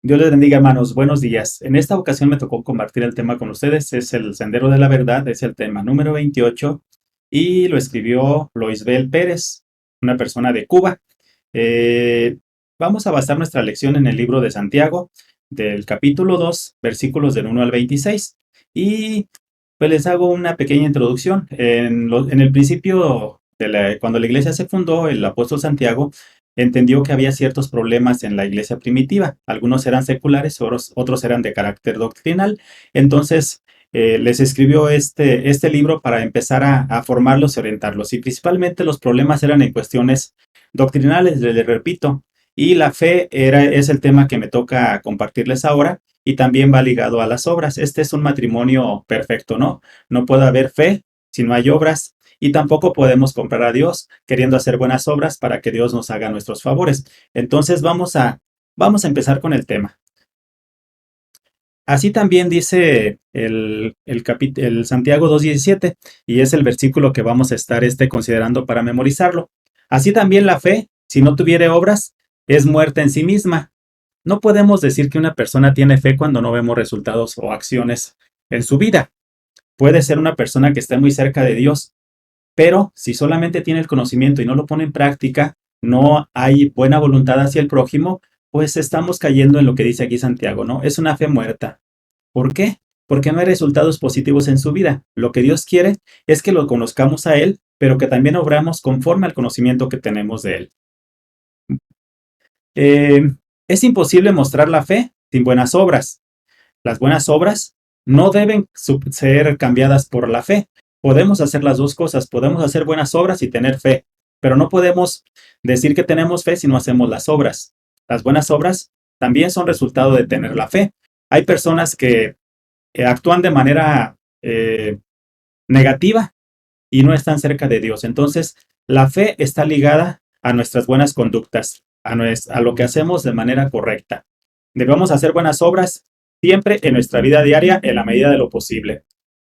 Dios les bendiga, hermanos. Buenos días. En esta ocasión me tocó compartir el tema con ustedes. Es el Sendero de la Verdad, es el tema número 28 y lo escribió Loisbel Pérez, una persona de Cuba. Eh, Vamos a basar nuestra lección en el libro de Santiago, del capítulo 2, versículos del 1 al 26. Y pues les hago una pequeña introducción. En el principio, cuando la iglesia se fundó, el apóstol Santiago entendió que había ciertos problemas en la iglesia primitiva. Algunos eran seculares, otros eran de carácter doctrinal. Entonces, les escribió este libro para empezar a formarlos y orientarlos. Y principalmente los problemas eran en cuestiones doctrinales, les repito. Y la fe es el tema que me toca compartirles ahora y también va ligado a las obras. Este es un matrimonio perfecto, ¿no? No puede haber fe si no hay obras y tampoco podemos comprar a Dios queriendo hacer buenas obras para que Dios nos haga nuestros favores. Entonces vamos a empezar con el tema. Así también dice el Santiago 2:17 y es el versículo que vamos a estar considerando para memorizarlo. Así también la fe, si no tuviere obras, es muerta en sí misma. No podemos decir que una persona tiene fe cuando no vemos resultados o acciones en su vida. Puede ser una persona que esté muy cerca de Dios, pero si solamente tiene el conocimiento y no lo pone en práctica, no hay buena voluntad hacia el prójimo, pues estamos cayendo en lo que dice aquí Santiago, ¿no? Es una fe muerta. ¿Por qué? Porque no hay resultados positivos en su vida. Lo que Dios quiere es que lo conozcamos a Él, pero que también obramos conforme al conocimiento que tenemos de Él. Eh, es imposible mostrar la fe sin buenas obras. Las buenas obras no deben ser cambiadas por la fe. Podemos hacer las dos cosas, podemos hacer buenas obras y tener fe, pero no podemos decir que tenemos fe si no hacemos las obras. Las buenas obras también son resultado de tener la fe. Hay personas que actúan de manera negativa y no están cerca de Dios. Entonces, la fe está ligada a nuestras buenas conductas, a lo que hacemos de manera correcta. Debemos hacer buenas obras siempre en nuestra vida diaria en la medida de lo posible.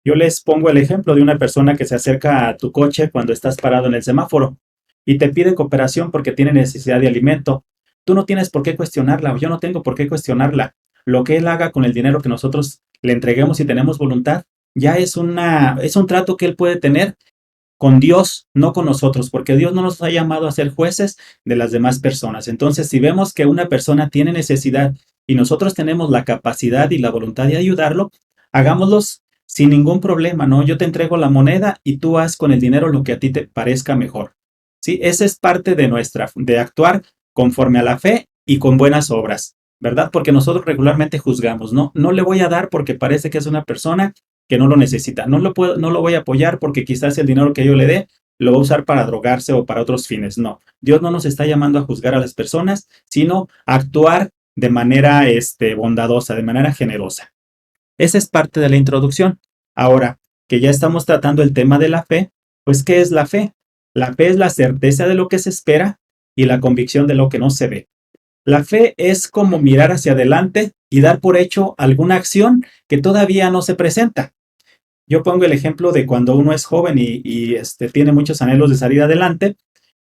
Yo les pongo el ejemplo de una persona que se acerca a tu coche cuando estás parado en el semáforo y te pide cooperación porque tiene necesidad de alimento. Tú no tienes por qué cuestionarla, o yo no tengo por qué cuestionarla. Lo que él haga con el dinero que nosotros le entreguemos y tenemos voluntad, ya es un trato que él puede tener con Dios, no con nosotros, porque Dios no nos ha llamado a ser jueces de las demás personas. Entonces, si vemos que una persona tiene necesidad y nosotros tenemos la capacidad y la voluntad de ayudarlo, hagámoslos sin ningún problema, ¿no? Yo te entrego la moneda y tú haz con el dinero lo que a ti te parezca mejor. Sí, esa es parte de actuar conforme a la fe y con buenas obras, ¿verdad? Porque nosotros regularmente juzgamos, ¿no? No le voy a dar porque parece que es una persona que no lo necesita. No lo voy a apoyar porque quizás el dinero que yo le dé lo va a usar para drogarse o para otros fines. No, Dios no nos está llamando a juzgar a las personas, sino a actuar de manera bondadosa, de manera generosa. Esa es parte de la introducción. Ahora que ya estamos tratando el tema de la fe, pues ¿qué es la fe? La fe es la certeza de lo que se espera y la convicción de lo que no se ve. La fe es como mirar hacia adelante y dar por hecho alguna acción que todavía no se presenta. Yo pongo el ejemplo de cuando uno es joven y tiene muchos anhelos de salir adelante,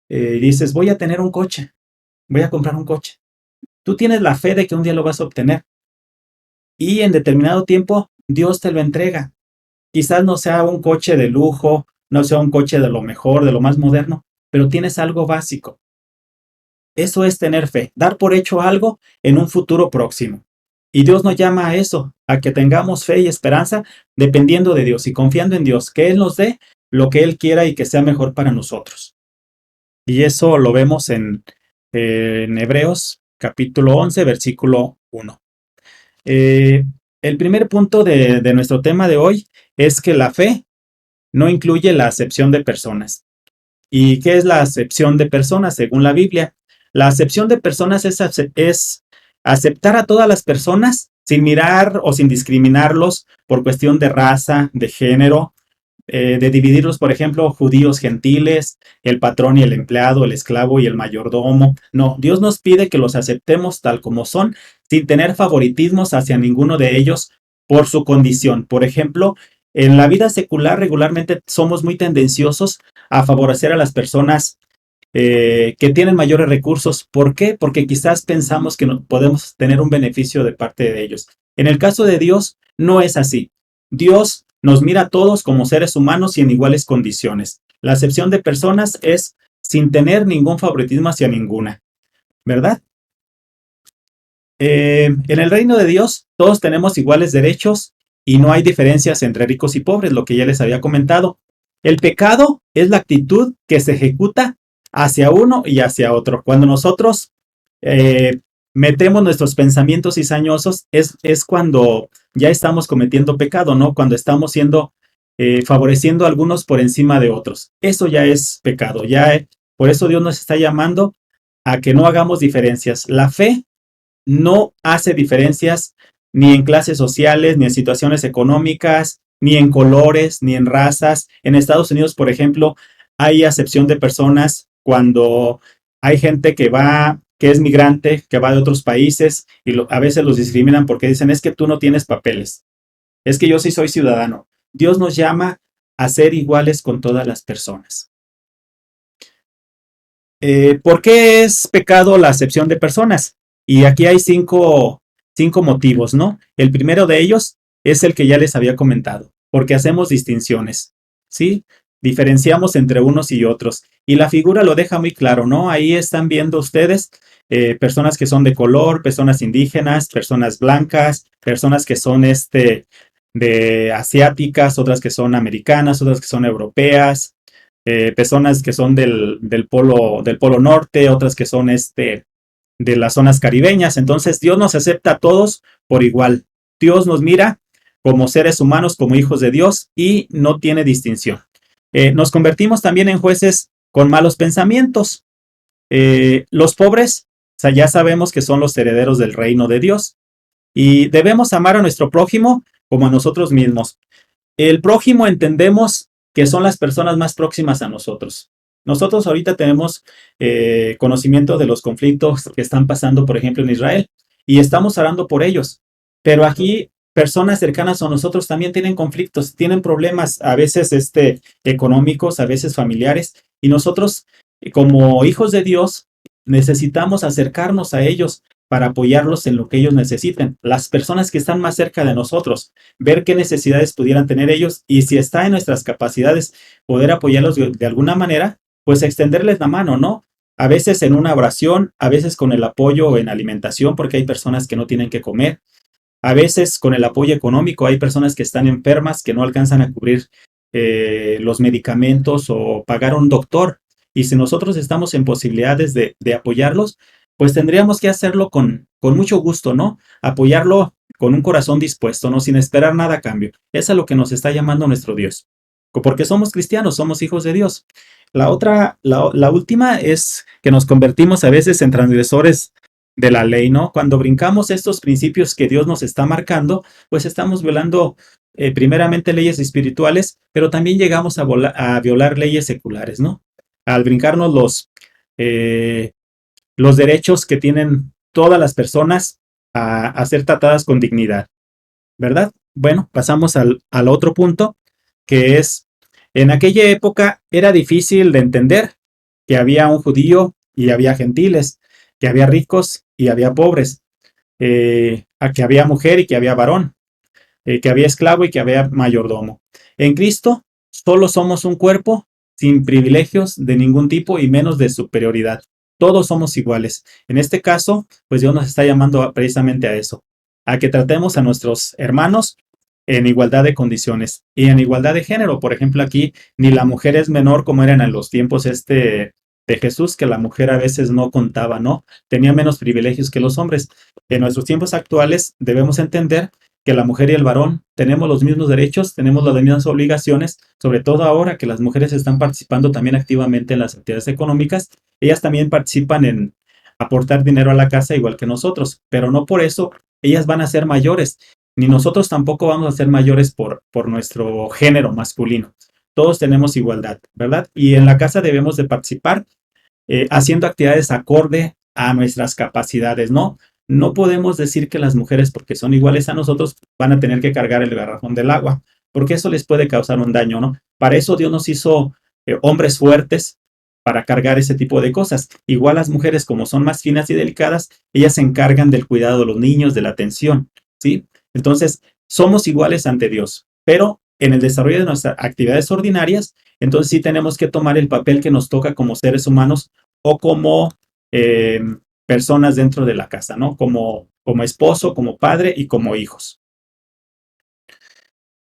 y dices, voy a tener un coche, voy a comprar un coche. Tú tienes la fe de que un día lo vas a obtener y en determinado tiempo Dios te lo entrega. Quizás no sea un coche de lujo, no sea un coche de lo mejor, de lo más moderno, pero tienes algo básico. Eso es tener fe, dar por hecho algo en un futuro próximo. Y Dios nos llama a eso, a que tengamos fe y esperanza dependiendo de Dios y confiando en Dios, que Él nos dé lo que Él quiera y que sea mejor para nosotros. Y eso lo vemos en Hebreos capítulo 11, versículo 1. El primer punto de nuestro tema de hoy es que la fe no incluye la acepción de personas. ¿Y qué es la acepción de personas según la Biblia? La acepción de personas es aceptar a todas las personas sin mirar o sin discriminarlos por cuestión de raza, de género, de dividirlos, por ejemplo, judíos, gentiles, el patrón y el empleado, el esclavo y el mayordomo. No, Dios nos pide que los aceptemos tal como son, sin tener favoritismos hacia ninguno de ellos por su condición. Por ejemplo, en la vida secular regularmente somos muy tendenciosos a favorecer a las personas que tienen mayores recursos. ¿Por qué? Porque quizás pensamos que no podemos tener un beneficio de parte de ellos. En el caso de Dios, no es así. Dios nos mira a todos como seres humanos y en iguales condiciones. La acepción de personas es sin tener ningún favoritismo hacia ninguna, ¿verdad? En el reino de Dios, todos tenemos iguales derechos y no hay diferencias entre ricos y pobres, lo que ya les había comentado. El pecado es la actitud que se ejecuta hacia uno y hacia otro. Cuando nosotros metemos nuestros pensamientos cizañosos, es cuando ya estamos cometiendo pecado, ¿no? Cuando estamos favoreciendo a algunos por encima de otros. Eso ya es pecado. Por eso Dios nos está llamando a que no hagamos diferencias. La fe no hace diferencias ni en clases sociales, ni en situaciones económicas, ni en colores, ni en razas. En Estados Unidos, por ejemplo, hay acepción de personas cuando hay gente que es migrante, que va de otros países y a veces los discriminan porque dicen, es que tú no tienes papeles, es que yo sí soy ciudadano. Dios nos llama a ser iguales con todas las personas. ¿Por qué es pecado la acepción de personas? Y aquí hay cinco motivos, ¿no? El primero de ellos es el que ya les había comentado, porque hacemos distinciones, ¿sí? Diferenciamos entre unos y otros. Y la figura lo deja muy claro, ¿no? Ahí están viendo ustedes personas que son de color, personas indígenas, personas blancas, personas que son de asiáticas, otras que son americanas, otras que son europeas, personas que son del polo norte, otras que son de las zonas caribeñas. Entonces Dios nos acepta a todos por igual. Dios nos mira como seres humanos, como hijos de Dios y no tiene distinción. Nos convertimos también en jueces con malos pensamientos. Los pobres, o sea, ya sabemos que son los herederos del reino de Dios y debemos amar a nuestro prójimo como a nosotros mismos. El prójimo entendemos que son las personas más próximas a nosotros. Nosotros ahorita tenemos conocimiento de los conflictos que están pasando, por ejemplo, en Israel, y estamos orando por ellos. Pero aquí, personas cercanas a nosotros también tienen conflictos, tienen problemas, a veces económicos, a veces familiares, y nosotros, como hijos de Dios, necesitamos acercarnos a ellos para apoyarlos en lo que ellos necesiten. Las personas que están más cerca de nosotros, ver qué necesidades pudieran tener ellos y si está en nuestras capacidades poder apoyarlos de alguna manera, pues extenderles la mano, ¿no? A veces en una oración, a veces con el apoyo en alimentación, porque hay personas que no tienen que comer, a veces con el apoyo económico, hay personas que están enfermas, que no alcanzan a cubrir los medicamentos o pagar a un doctor. Y si nosotros estamos en posibilidades de apoyarlos, pues tendríamos que hacerlo con mucho gusto, ¿no? Apoyarlo con un corazón dispuesto, ¿no? Sin esperar nada a cambio. Es a lo que nos está llamando nuestro Dios. Porque somos cristianos, somos hijos de Dios. La última es que nos convertimos a veces en transgresores de la ley, ¿no? Cuando brincamos estos principios que Dios nos está marcando, pues estamos violando primeramente leyes espirituales, pero también llegamos a violar leyes seculares, ¿no? Al brincarnos los derechos que tienen todas las personas a ser tratadas con dignidad, ¿verdad? Bueno, pasamos al otro punto, que es, en aquella época era difícil de entender que había un judío y había gentiles, que había ricos y había pobres, que había mujer y que había varón, que había esclavo y que había mayordomo. En Cristo solo somos un cuerpo sin privilegios de ningún tipo y menos de superioridad. Todos somos iguales. En este caso, pues Dios nos está llamando precisamente a eso, a que tratemos a nuestros hermanos en igualdad de condiciones y en igualdad de género. Por ejemplo, aquí ni la mujer es menor como eran en los tiempos de Jesús, que la mujer a veces no contaba, ¿no? Tenía menos privilegios que los hombres. En nuestros tiempos actuales debemos entender que la mujer y el varón tenemos los mismos derechos, tenemos las mismas obligaciones, sobre todo ahora que las mujeres están participando también activamente en las actividades económicas. Ellas también participan en aportar dinero a la casa igual que nosotros, pero no por eso ellas van a ser mayores, ni nosotros tampoco vamos a ser mayores por nuestro género masculino. Todos tenemos igualdad, ¿verdad? Y en la casa debemos de participar haciendo actividades acorde a nuestras capacidades, ¿no? No podemos decir que las mujeres, porque son iguales a nosotros, van a tener que cargar el garrafón del agua, porque eso les puede causar un daño, ¿no? Para eso Dios nos hizo hombres fuertes, para cargar ese tipo de cosas. Igual las mujeres, como son más finas y delicadas, ellas se encargan del cuidado de los niños, de la atención, ¿sí? Entonces, somos iguales ante Dios, pero en el desarrollo de nuestras actividades ordinarias, entonces sí tenemos que tomar el papel que nos toca como seres humanos o como eh, personas dentro de la casa, ¿no? Como esposo, como padre y como hijos.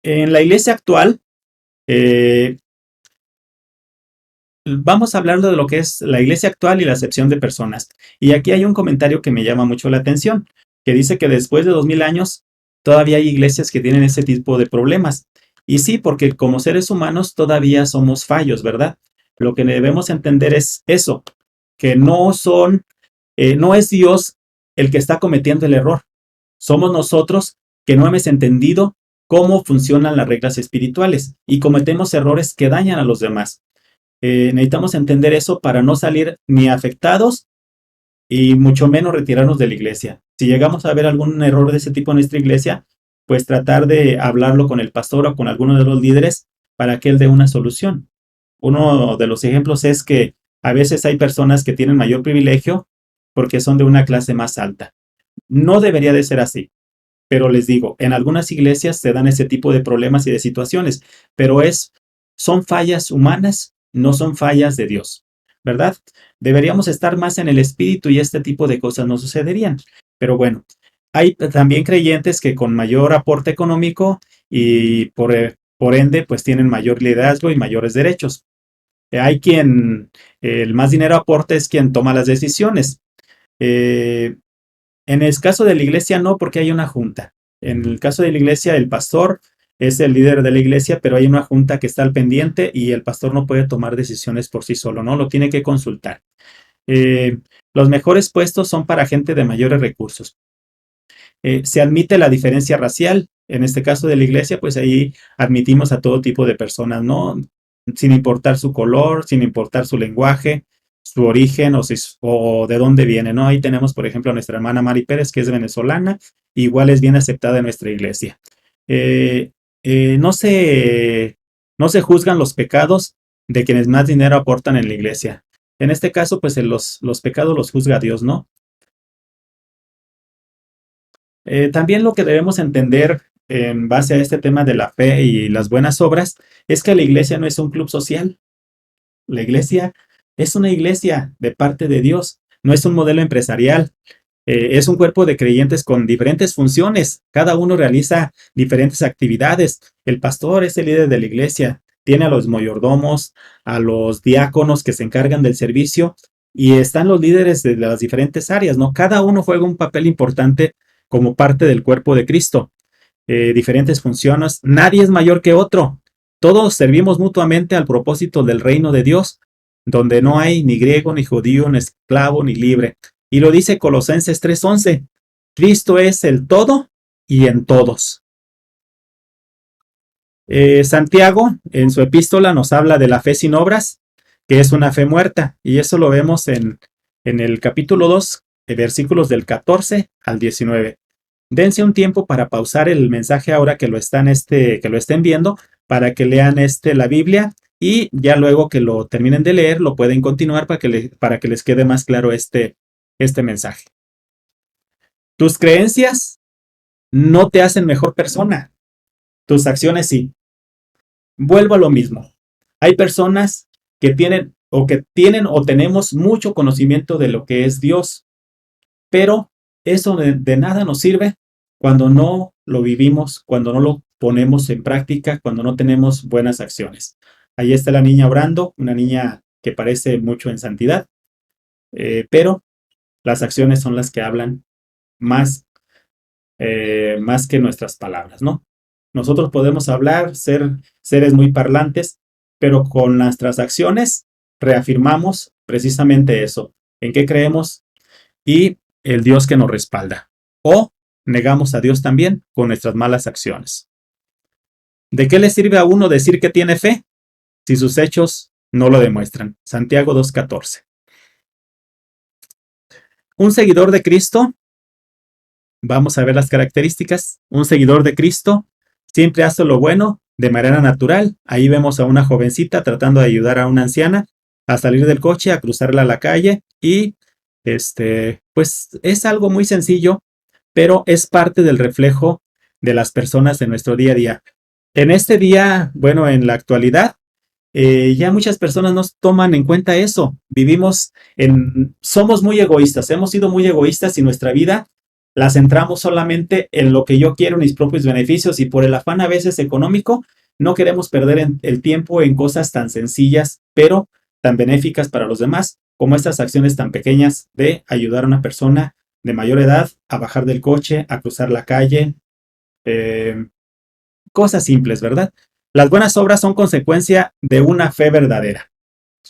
En la iglesia actual, eh, vamos a hablar de lo que es la iglesia actual y la acepción de personas. Y aquí hay un comentario que me llama mucho la atención, que dice que después de 2000 años todavía hay iglesias que tienen ese tipo de problemas. Y sí, porque como seres humanos todavía somos fallos, ¿verdad? Lo que debemos entender es eso, que no es Dios el que está cometiendo el error. Somos nosotros que no hemos entendido cómo funcionan las reglas espirituales y cometemos errores que dañan a los demás. Necesitamos entender eso para no salir ni afectados y mucho menos retirarnos de la iglesia. Si llegamos a ver algún error de ese tipo en nuestra iglesia, pues tratar de hablarlo con el pastor o con alguno de los líderes para que él dé una solución. Uno de los ejemplos es que a veces hay personas que tienen mayor privilegio porque son de una clase más alta. No debería de ser así, pero les digo, en algunas iglesias se dan ese tipo de problemas y de situaciones, pero son fallas humanas, no son fallas de Dios, ¿verdad? Deberíamos estar más en el espíritu y este tipo de cosas no sucederían. Pero bueno, hay también creyentes que con mayor aporte económico y por ende, pues tienen mayor liderazgo y mayores derechos. Hay quien, el más dinero aporte es quien toma las decisiones. Eh, en el caso de la iglesia no, porque hay una junta. En el caso de la iglesia, el pastor es el líder de la iglesia, pero hay una junta que está al pendiente y el pastor no puede tomar decisiones por sí solo, ¿no? Lo tiene que consultar. Eh, los mejores puestos son para gente de mayores recursos. Se admite la diferencia racial. En este caso de la iglesia, pues ahí admitimos a todo tipo de personas, ¿no? Sin importar su color, sin importar su lenguaje, su origen o de dónde viene, ¿no? Ahí tenemos, por ejemplo, a nuestra hermana Mari Pérez, que es venezolana, igual es bien aceptada en nuestra iglesia. Eh, eh, no se, no se juzgan los pecados de quienes más dinero aportan en la iglesia. En este caso, pues los pecados los juzga Dios, ¿no? También lo que debemos entender en base a este tema de la fe y las buenas obras es que la iglesia no es un club social. La iglesia es una iglesia de parte de Dios, no es un modelo empresarial. Es un cuerpo de creyentes con diferentes funciones. Cada uno realiza diferentes actividades. El pastor es el líder de la iglesia. Tiene a los mayordomos, a los diáconos que se encargan del servicio y están los líderes de las diferentes áreas, ¿no? Cada uno juega un papel importante como parte del cuerpo de Cristo. Diferentes funciones. Nadie es mayor que otro. Todos servimos mutuamente al propósito del reino de Dios, donde no hay ni griego, ni judío, ni esclavo, ni libre. Y lo dice Colosenses 3:11. Cristo es el todo y en todos. Santiago, en su epístola, nos habla de la fe sin obras, que es una fe muerta. Y eso lo vemos en el capítulo 2, versículos del 14 al 19. Dense un tiempo para pausar el mensaje ahora que lo estén viendo, para que lean la Biblia y ya luego que lo terminen de leer, lo pueden continuar para que les quede más claro este mensaje. Tus creencias no te hacen mejor persona, tus acciones sí. Vuelvo a lo mismo. Hay personas que tienen o tenemos mucho conocimiento de lo que es Dios, pero eso de nada nos sirve cuando no lo vivimos, cuando no lo ponemos en práctica, cuando no tenemos buenas acciones. Ahí está la niña orando, una niña que parece mucho en santidad, pero las acciones son las que hablan más, más que nuestras palabras, ¿no? Nosotros podemos hablar, ser seres muy parlantes, pero con nuestras acciones reafirmamos precisamente eso, en qué creemos y el Dios que nos respalda. O negamos a Dios también con nuestras malas acciones. ¿De qué le sirve a uno decir que tiene fe si sus hechos no lo demuestran? Santiago 2:14. Un seguidor de Cristo, vamos a ver las características. Un seguidor de Cristo siempre hace lo bueno de manera natural. Ahí vemos a una jovencita tratando de ayudar a una anciana a salir del coche, a cruzarla a la calle y pues es algo muy sencillo, pero es parte del reflejo de las personas en nuestro día a día. En este día, bueno, en la actualidad, ya muchas personas no toman en cuenta eso. Somos muy egoístas, hemos sido muy egoístas y nuestra vida la centramos solamente en lo que yo quiero, mis propios beneficios y por el afán a veces económico, no queremos perder el tiempo en cosas tan sencillas, pero tan benéficas para los demás, como estas acciones tan pequeñas de ayudar a una persona de mayor edad a bajar del coche, a cruzar la calle, eh, cosas simples, ¿verdad? Las buenas obras son consecuencia de una fe verdadera.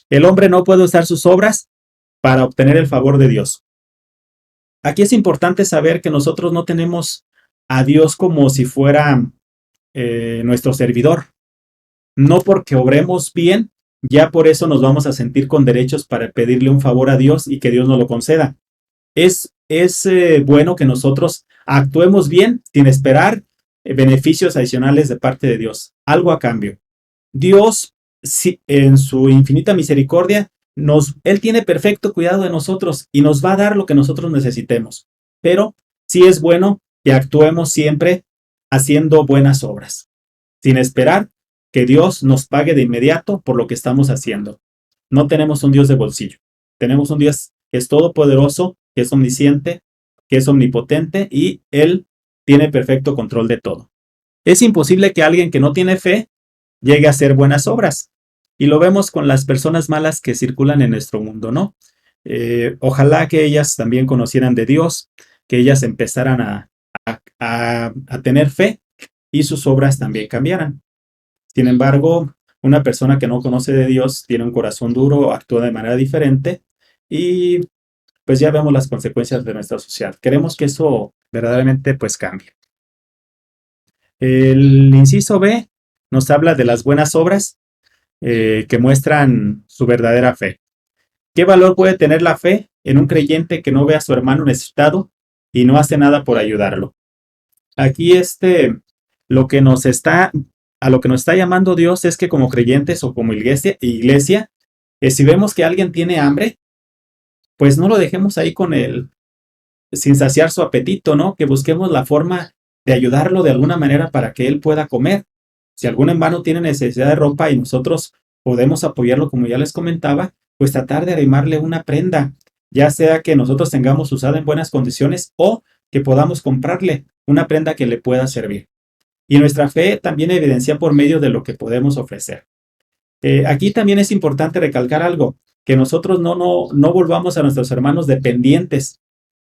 El hombre no puede usar sus obras para obtener el favor de Dios. Aquí es importante saber que nosotros no tenemos a Dios como si fuera nuestro servidor. No porque obremos bien, ya por eso nos vamos a sentir con derechos para pedirle un favor a Dios y que Dios nos lo conceda. Es bueno que nosotros actuemos bien sin esperar beneficios adicionales de parte de Dios, algo a cambio. Dios, en su infinita misericordia, Él tiene perfecto cuidado de nosotros y nos va a dar lo que nosotros necesitemos. Pero sí es bueno que actuemos siempre haciendo buenas obras, sin esperar que Dios nos pague de inmediato por lo que estamos haciendo. No tenemos un Dios de bolsillo. Tenemos un Dios que es todopoderoso, que es omnisciente, que es omnipotente y Él tiene perfecto control de todo. Es imposible que alguien que no tiene fe llegue a hacer buenas obras. Y lo vemos con las personas malas que circulan en nuestro mundo, ¿no? Ojalá que ellas también conocieran de Dios, que ellas empezaran a tener fe y sus obras también cambiaran. Sin embargo, una persona que no conoce de Dios tiene un corazón duro, actúa de manera diferente y pues ya vemos las consecuencias de nuestra sociedad. Queremos que eso verdaderamente pues cambie. El inciso B nos habla de las buenas obras que muestran su verdadera fe. ¿Qué valor puede tener la fe en un creyente que no ve a su hermano necesitado y no hace nada por ayudarlo? Aquí lo que nos está, a lo que nos está llamando Dios es que como creyentes o como iglesia, si vemos que alguien tiene hambre, pues no lo dejemos ahí con él sin saciar su apetito, ¿no? Que busquemos la forma de ayudarlo de alguna manera para que él pueda comer. Si algún hermano tiene necesidad de ropa y nosotros podemos apoyarlo, como ya les comentaba, pues tratar de arrimarle una prenda, ya sea que nosotros tengamos usada en buenas condiciones o que podamos comprarle una prenda que le pueda servir. Y nuestra fe también evidencia por medio de lo que podemos ofrecer. Aquí también es importante recalcar algo, que nosotros no volvamos a nuestros hermanos dependientes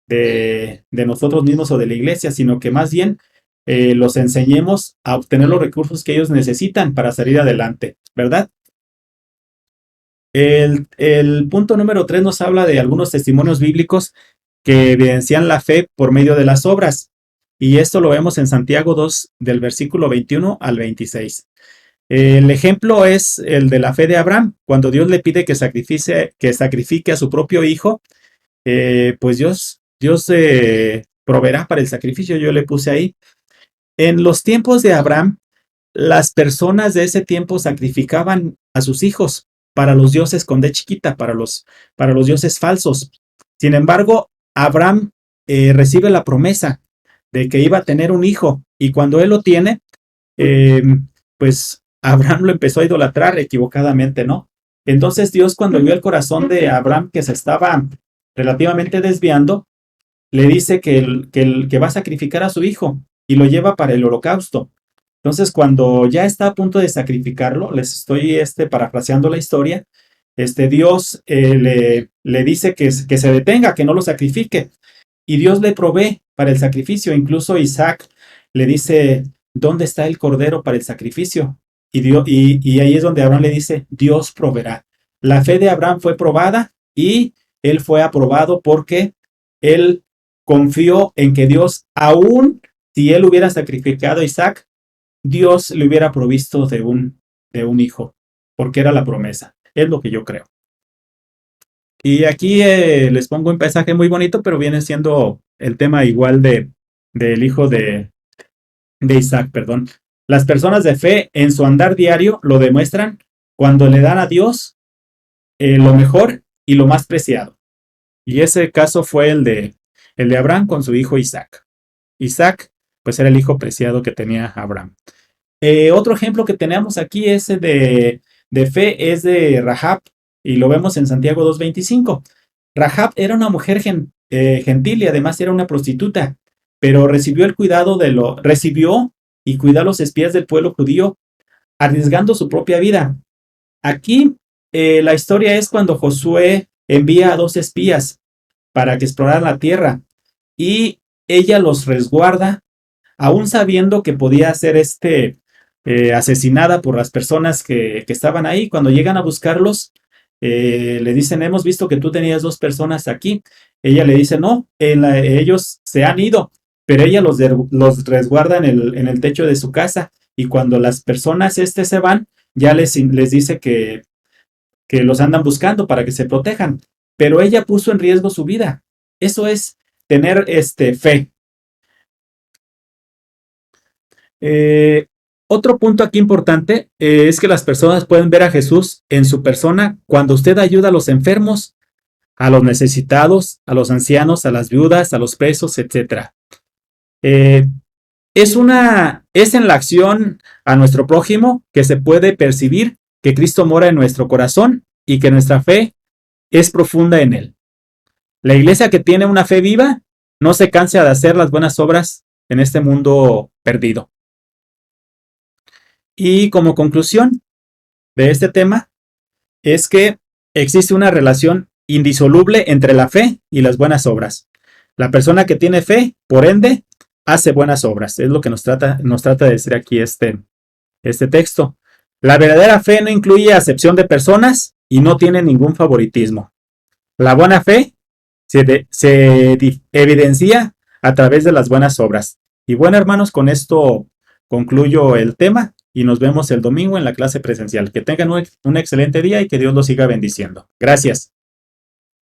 de nosotros mismos o de la iglesia, sino que más bien los enseñemos a obtener los recursos que ellos necesitan para salir adelante, ¿verdad? El punto número 3 nos habla de algunos testimonios bíblicos que evidencian la fe por medio de las obras. Y esto lo vemos en Santiago 2, del versículo 21 al 26. El ejemplo es el de la fe de Abraham. Cuando Dios le pide que sacrifique a su propio hijo, pues Dios proveerá para el sacrificio. Yo le puse ahí. En los tiempos de Abraham, las personas de ese tiempo sacrificaban a sus hijos para los dioses con D chiquita, para los dioses falsos. Sin embargo, Abraham recibe la promesa de que iba a tener un hijo y cuando él lo tiene, eh, pues Abraham lo empezó a idolatrar equivocadamente, ¿no? Entonces Dios, cuando vio el corazón de Abraham que se estaba relativamente desviando, le dice que va a sacrificar a su hijo y lo lleva para el holocausto. Entonces, cuando ya está a punto de sacrificarlo, les estoy parafraseando la historia, Dios le dice que se detenga, que no lo sacrifique. Y Dios le provee para el sacrificio. Incluso Isaac le dice, ¿dónde está el cordero para el sacrificio? Y ahí es donde Abraham le dice, Dios proveerá. La fe de Abraham fue probada y él fue aprobado porque él confió en que Dios, aún si él hubiera sacrificado a Isaac, Dios le hubiera provisto de un hijo, porque era la promesa. Es lo que yo creo. Y aquí les pongo un paisaje muy bonito, pero viene siendo el tema igual del hijo de Isaac, perdón. Las personas de fe en su andar diario lo demuestran cuando le dan a Dios lo mejor y lo más preciado. Y ese caso fue el de Abraham con su hijo Isaac. Isaac, pues era el hijo preciado que tenía Abraham. Otro ejemplo que tenemos aquí es de fe, es de Rahab, y lo vemos en Santiago 2:25. Rahab era una mujer gentil y además era una prostituta, pero recibió y cuidó a los espías del pueblo judío, arriesgando su propia vida. Aquí la historia es cuando Josué envía a 2 espías para que exploraran la tierra y ella los resguarda, aún sabiendo que podía ser asesinada por las personas que estaban ahí. Cuando llegan a buscarlos, le dicen, hemos visto que tú tenías 2 personas aquí. Ella le dice, no, ellos se han ido, pero ella los resguarda en el techo de su casa. Y cuando las personas se van, ya les dice que los andan buscando para que se protejan. Pero ella puso en riesgo su vida. Eso es tener fe. Otro punto aquí importante es que las personas pueden ver a Jesús en su persona cuando usted ayuda a los enfermos, a los necesitados, a los ancianos, a las viudas, a los presos, etc. Es en la acción a nuestro prójimo que se puede percibir que Cristo mora en nuestro corazón y que nuestra fe es profunda en él. La iglesia que tiene una fe viva no se cansa de hacer las buenas obras en este mundo perdido. Y como conclusión de este tema es que existe una relación indisoluble entre la fe y las buenas obras. La persona que tiene fe, por ende, hace buenas obras. Es lo que nos trata de decir aquí este texto. La verdadera fe no incluye acepción de personas y no tiene ningún favoritismo. La buena fe se evidencia a través de las buenas obras. Y bueno, hermanos, con esto concluyo el tema y nos vemos el domingo en la clase presencial. Que tengan un excelente día y que Dios los siga bendiciendo. Gracias.